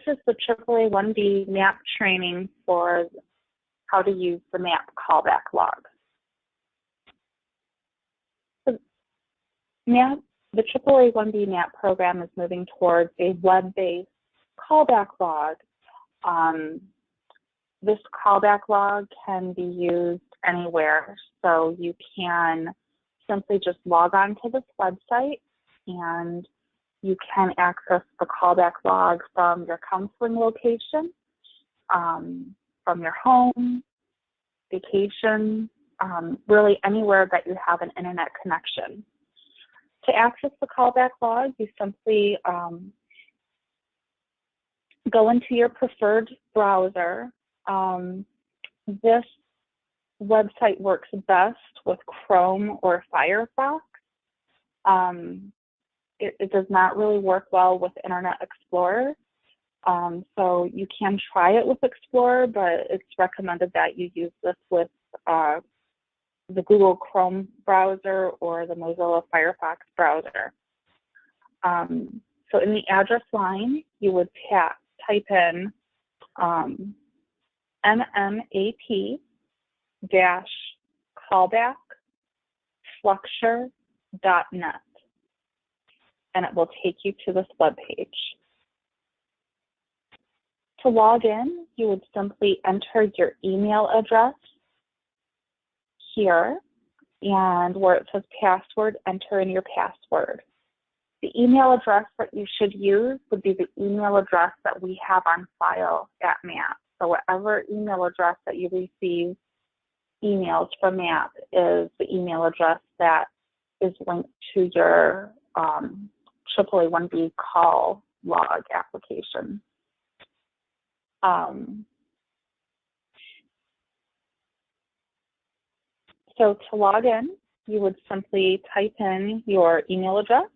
purchased the AAA 1B MAP training for how to use the MAP callback log. The AAA 1B MAP program is moving towards a web-based callback log. This callback log can be used anywhere, so you can simply just log on to this website and you can access the callback log from your counseling location, from your home, vacation, really anywhere that you have an internet connection. To access the callback log, you simply go into your preferred browser. This website works best with Chrome or Firefox. It does not really work well with Internet Explorer. So you can try it with Explorer, but it's recommended that you use this with the Google Chrome browser or the Mozilla Firefox browser. So in the address line, you would type in MMAP-Fluxure.net, and it will take you to this web page. To log in, you would simply enter your email address here, and where it says password, enter in your password. The email address that you should use would be the email address that we have on file at MAP. So whatever email address that you receive emails from MAP is the email address that is linked to your AAA 1B call log application. So to log in, you would simply type in your email address,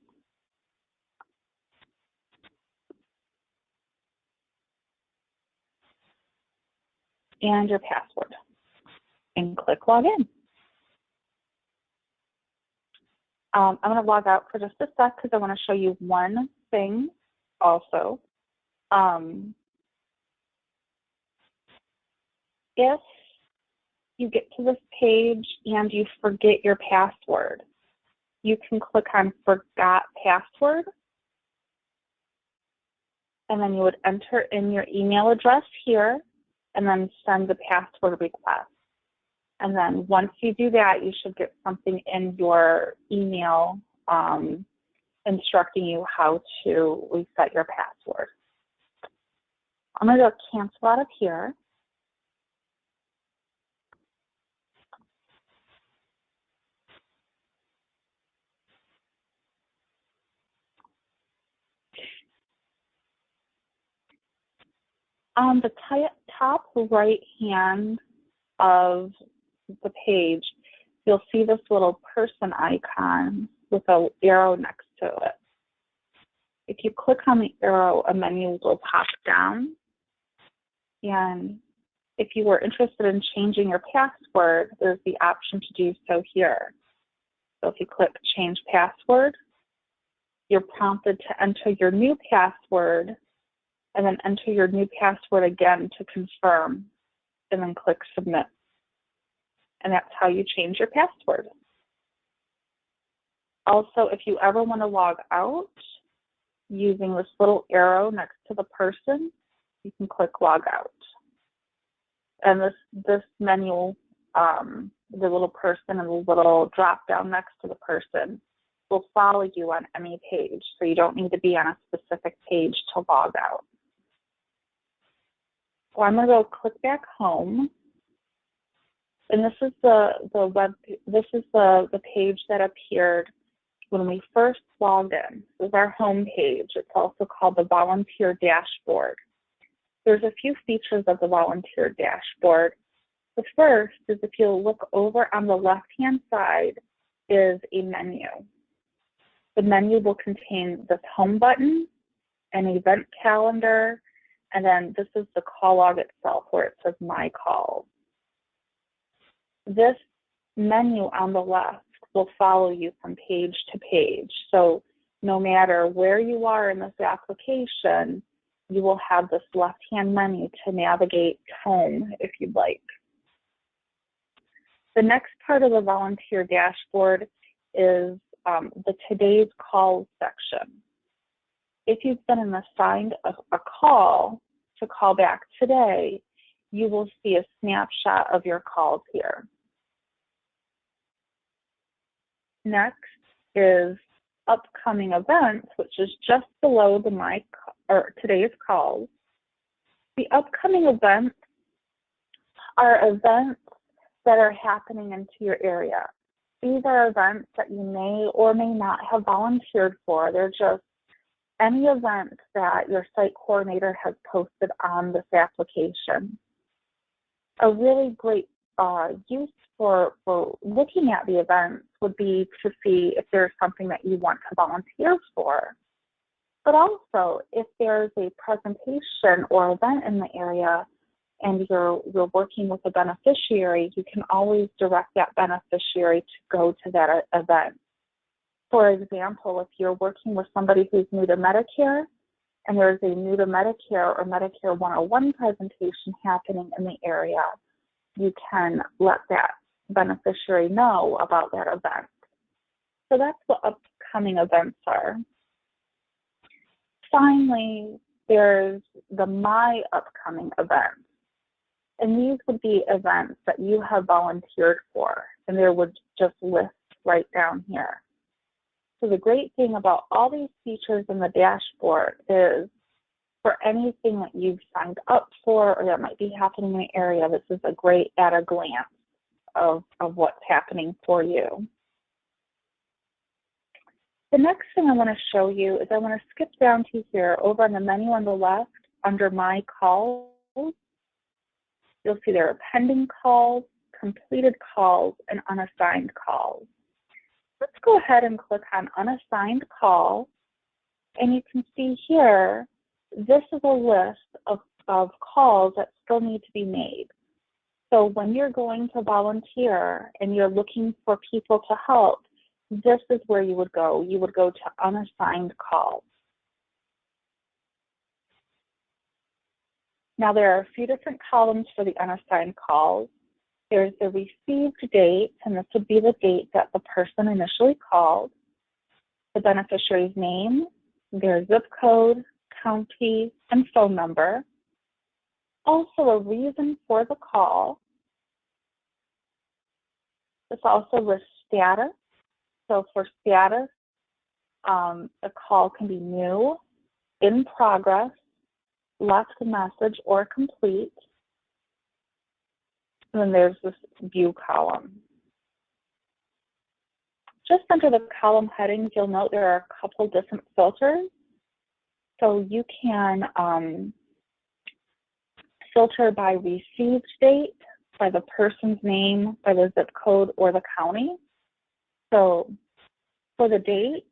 and your password, and click log in. I'm going to log out for just a sec because I want to show you one thing also. If you get to this page and you forget your password, you can click on Forgot Password, and then you would enter in your email address here and then send the password request. And then once you do that, you should get something in your email instructing you how to reset your password. I'm going to go cancel out of here. On the top right hand of the page, you'll see this little person icon with an arrow next to it. If you click on the arrow, a menu will pop down. And if you were interested in changing your password, there's the option to do so here. So if you click Change Password, you're prompted to enter your new password, and then enter your new password again to confirm, and then click Submit. And that's how you change your password. Also, if you ever want to log out using this little arrow next to the person, you can click Log Out. And this menu, the little person and the little drop down next to the person will follow you on any page, so you don't need to be on a specific page to log out. So I'm going to go click back home, and this is the page that appeared when we first logged in. This is our home page. It's also called the Volunteer Dashboard. There's a few features of the Volunteer Dashboard. The first is, if you look over on the left-hand side, is a menu. The menu will contain this home button, an event calendar, and then this is the call log itself where it says My Calls. This menu on the left will follow you from page to page. So no matter where you are in this application, you will have this left-hand menu to navigate home if you'd like. The next part of the volunteer dashboard is the today's calls section. If you've been assigned a call to call back today, you will see a snapshot of your calls here. Next is upcoming events, which is just below the today's calls. The upcoming events are events that are happening into your area. These are events that you may or may not have volunteered for. They're just any event that your site coordinator has posted on this application. A really great use for looking at the events would be to see if there's something that you want to volunteer for. But also, if there's a presentation or event in the area and you're working with a beneficiary, you can always direct that beneficiary to go to that event. For example, if you're working with somebody who's new to Medicare and there's a new to Medicare or Medicare 101 presentation happening in the area, you can let that beneficiary know about that event. So that's what upcoming events are. Finally, there's the My Upcoming Events. And these would be events that you have volunteered for, and there would just list right down here. So the great thing about all these features in the dashboard is for anything that you've signed up for or that might be happening in the area, this is a great at a glance of what's happening for you. The next thing I want to show you is I want to skip down to here over on the menu on the left under My Calls. You'll see there are pending calls, completed calls, and unassigned calls. Let's go ahead and click on Unassigned Calls, and you can see here, this is a list of calls that still need to be made. So when you're going to volunteer and you're looking for people to help, this is where you would go. You would go to Unassigned Calls. Now there are a few different columns for the unassigned calls. There's the received date, and this would be the date that the person initially called, the beneficiary's name, their zip code, county, and phone number. Also a reason for the call. This also lists status. So for status, the call can be new, in progress, left message, or complete. And then there's this view column. Just under the column headings, you'll note there are a couple different filters. So you can filter by received date, by the person's name, by the zip code, or the county. So for the date,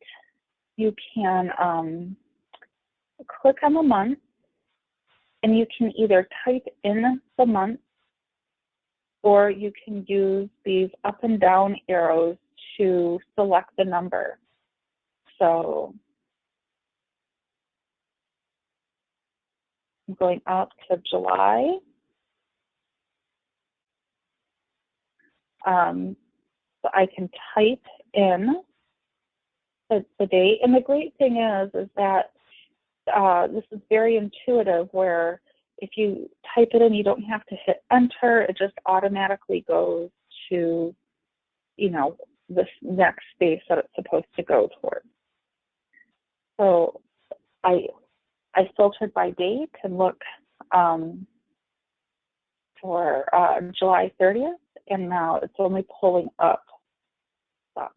you can click on the month, and you can either type in the month or you can use these up and down arrows to select the number. So I'm going up to July. So I can type in the date. And the great thing is that this is very intuitive, where if you type it in, you don't have to hit enter. It just automatically goes to, this next space that it's supposed to go towards. So I filtered by date and look for July 30th, and now it's only pulling up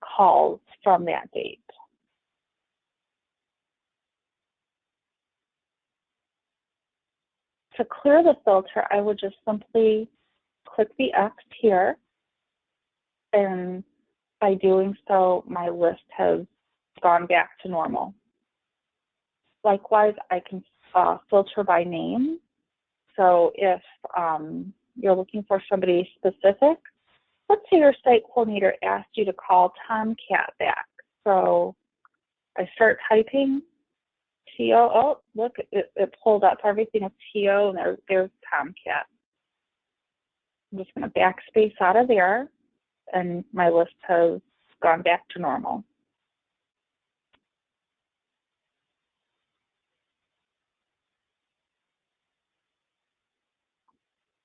calls from that date. To clear the filter, I would just simply click the X here, and by doing so, my list has gone back to normal. Likewise, I can filter by name. So if you're looking for somebody specific, let's say your site coordinator asked you to call Tomcat back. So I start typing TO. Oh, look, it pulled up. Everything is TO, and there's Tomcat. I'm just going to backspace out of there, and my list has gone back to normal.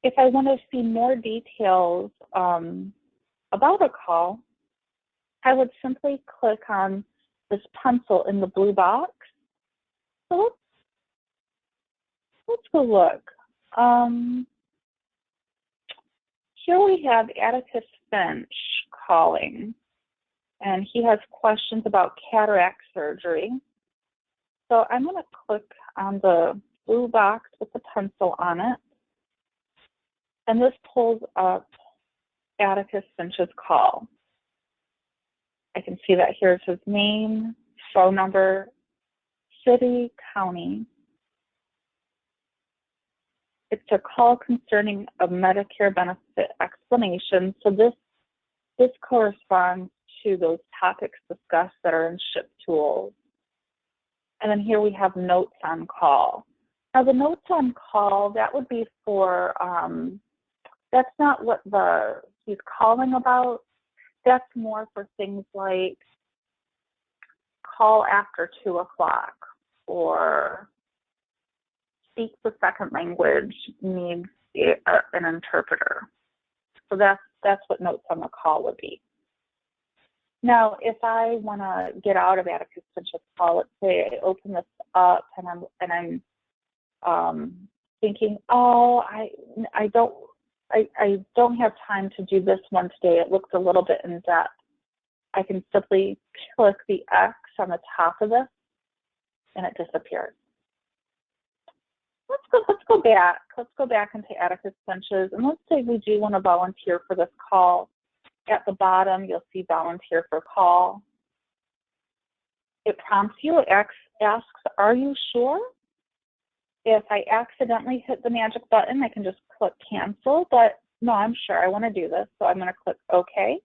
If I want to see more details about a call, I would simply click on this pencil in the blue box. So let's go look. Here we have Atticus Finch calling, and he has questions about cataract surgery. So I'm going to click on the blue box with the pencil on it, and this pulls up Atticus Finch's call. I can see that here's his name, phone number, city, county. It's a call concerning a Medicare benefit explanation. So this corresponds to those topics discussed that are in SHIPTools. And then here we have notes on call. Now the notes on call, that would be for, that's not what he's calling about. That's more for things like call after 2 o'clock, or speak the second language, needs an interpreter. So that's what notes on the call would be. Now, if I want to get out of Atticus Finch's call, let's say I open this up and I'm thinking, oh, I don't have time to do this one today. It looks a little bit in depth. I can simply click the X on the top of this, and it disappears. Let's go back. Let's go back into Atticus Finch's, and let's say we do want to volunteer for this call. At the bottom, you'll see volunteer for call. It prompts you, it asks, are you sure? If I accidentally hit the magic button, I can just click cancel, but no, I'm sure I want to do this, so I'm going to click OK.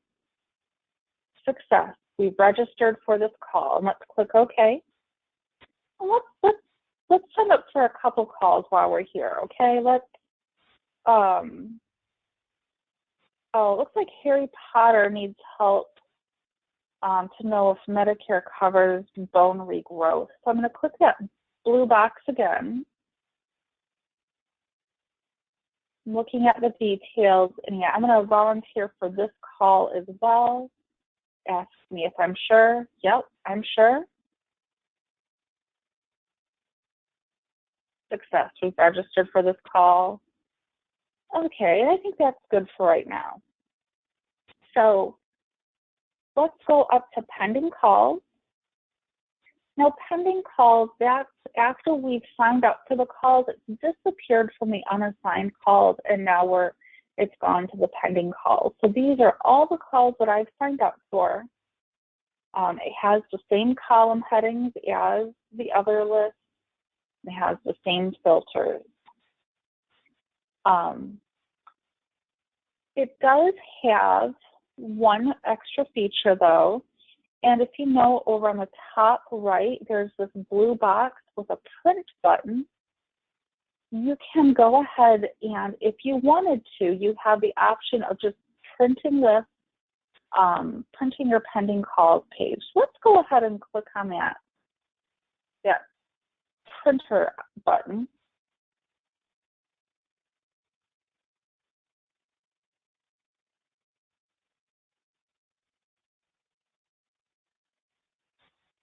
Success. We've registered for this call, and let's click OK. And let's sign up for a couple calls while we're here, okay? Oh, it looks like Harry Potter needs help to know if Medicare covers bone regrowth. So I'm going to click that blue box again. I'm looking at the details, and yeah, I'm going to volunteer for this call as well. Ask me if I'm sure. Yep, I'm sure. Success. We've registered for this call. Okay, I think that's good for right now. So let's go up to pending calls. Now, pending calls, that's after we've signed up for the calls, it's disappeared from the unassigned calls, and now it's gone to the pending calls. So these are all the calls that I've signed up for. It has the same column headings as the other list. It has the same filters. It does have one extra feature though, and if you know, over on the top right, there's this blue box with a print button. You can go ahead and, if you wanted to, you have the option of just printing this, printing your pending calls page. Let's go ahead and click on that printer button.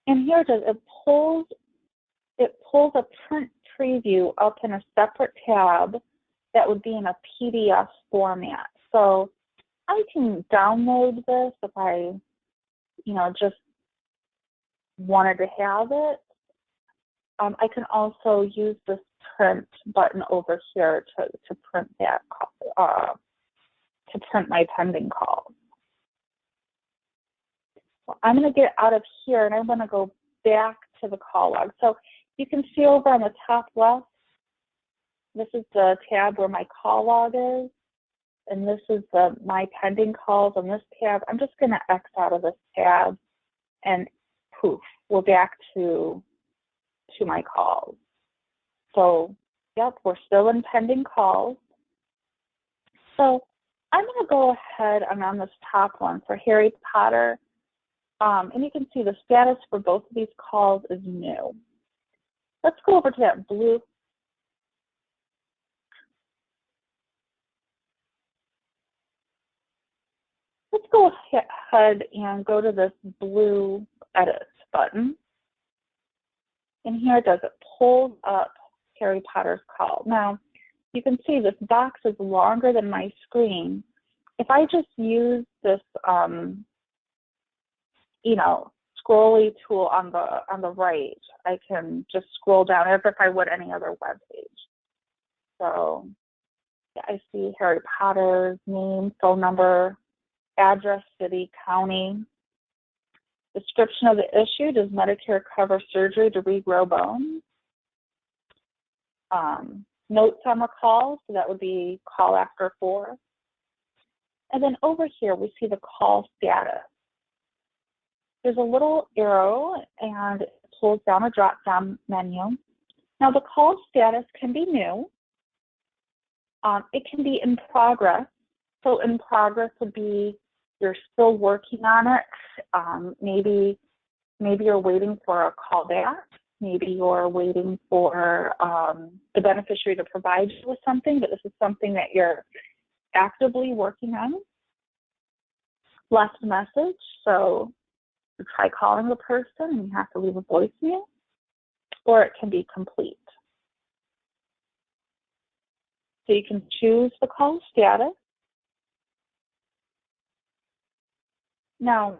And here it is. It pulls a print preview up in a separate tab that would be in a PDF format. So I can download this if I, just wanted to have it. I can also use this print button over here to print that, to print my pending calls. So I'm going to get out of here, and I'm going to go back to the call log. So you can see over on the top left, this is the tab where my call log is, and this is my pending calls on this tab. I'm just going to X out of this tab, and poof, we're back to to my calls. So, yep, we're still in pending calls. So I'm going to go ahead and on this top one for Harry Potter, and you can see the status for both of these calls is new. Let's go over to that blue. Let's go ahead and go to this blue edit button. And here it does, it pulls up Harry Potter's call. Now, you can see this box is longer than my screen. If I just use this, you know, scrolly tool on the right, I can just scroll down as if I would any other web page. So yeah, I see Harry Potter's name, phone number, address, city, county. Description of the issue: does Medicare cover surgery to regrow bones? Notes on the call, so that would be call after 4. And then over here, we see the call status. There's a little arrow, and it pulls down a drop-down menu. Now, the call status can be new. It can be in progress. So in progress would be you're still working on it. Maybe you're waiting for a call back. Maybe you're waiting for the beneficiary to provide you with something, but this is something that you're actively working on. Left message, so you try calling the person and you have to leave a voicemail, or it can be complete. So you can choose the call status. Now,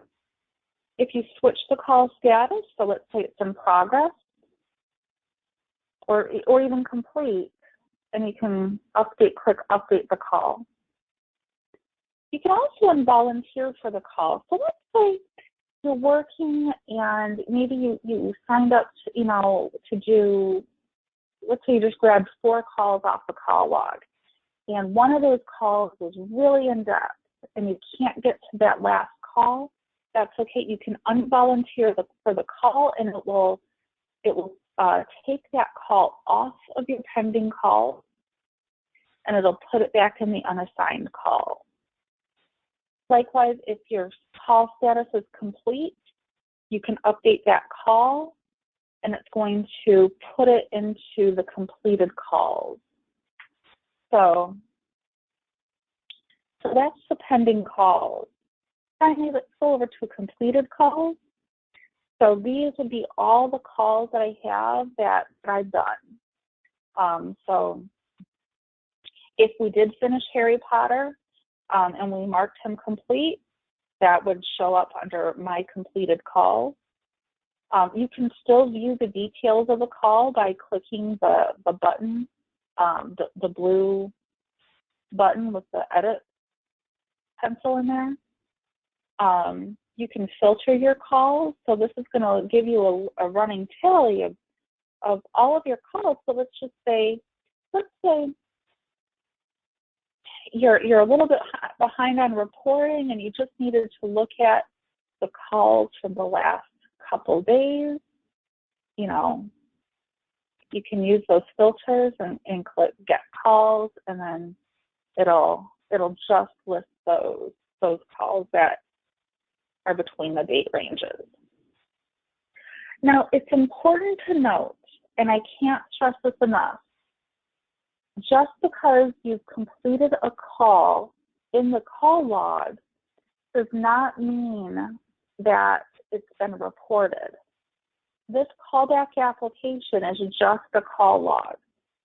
if you switch the call status, so let's say it's in progress, or even complete, and you can click update the call. You can also involunteer for the call. So let's say you're working and maybe you signed up to do, let's say you just grabbed 4 calls off the call log, and one of those calls was really in depth and you can't get to that last call. That's okay. You can unvolunteer for the call, and it will take that call off of your pending calls, and it'll put it back in the unassigned call. Likewise, if your call status is complete, you can update that call, and it's going to put it into the completed calls. So that's the pending calls. Finally, let's go over to completed calls. So these would be all the calls that I have that I've done. So if we did finish Harry Potter and we marked him complete, that would show up under my completed calls. You can still view the details of the call by clicking the button, the blue button with the edit pencil in there. You can filter your calls. So this is going to give you a running tally of all of your calls. So let's say you're a little bit behind on reporting and you just needed to look at the calls from the last couple days. You can use those filters and click get calls, and then it'll just list those calls that are between the date ranges. Now, it's important to note, and I can't stress this enough, just because you've completed a call in the call log does not mean that it's been reported. This callback application is just a call log.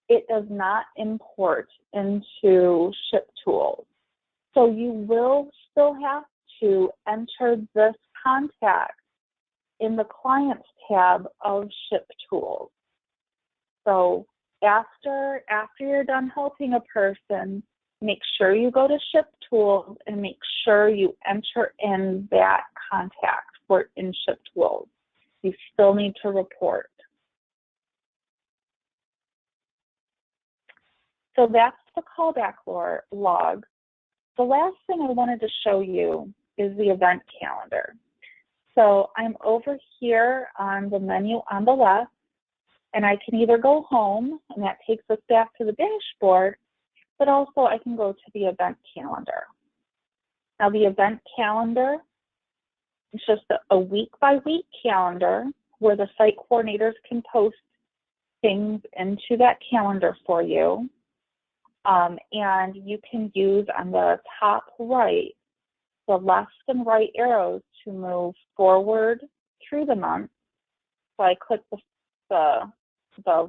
It does not import into SHIPTools. So you will still have to enter this contact in the Clients tab of SHIPTools. So after you're done helping a person, make sure you go to SHIPTools and make sure you enter in that contact in SHIPTools. You still need to report. So that's the callback log. The last thing I wanted to show you is the event calendar. So I'm over here on the menu on the left, And I can either go home, and that takes us back to the dashboard, but also I can go to the event calendar. Now the event calendar is just a week-by-week calendar where the site coordinators can post things into that calendar for you. And you can use on the top right, the left and right arrows to move forward through the month. So I click the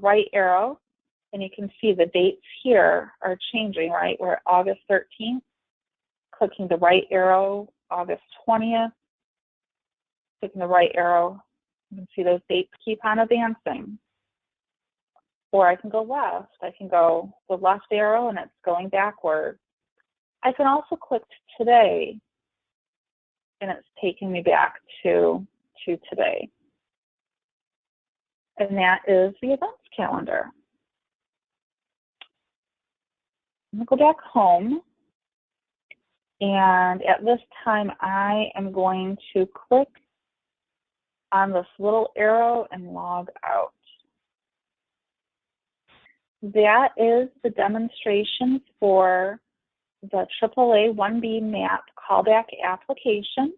right arrow, and you can see the dates here are changing, right? We're at August 13th, clicking the right arrow, August 20th, clicking the right arrow. You can see those dates keep on advancing. Or I can go left. I can go the left arrow, and it's going backward. I can also click today, and it's taking me back to today. And that is the events calendar. I'm going to go back home. And at this time, I am going to click on this little arrow and log out. That is the demonstration for the AAA 1B MAP callback application.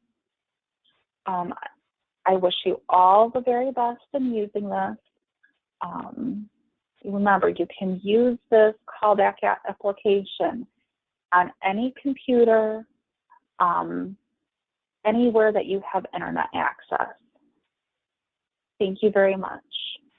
I wish you all the very best in using this. Remember, you can use this callback application on any computer, anywhere that you have internet access. Thank you very much.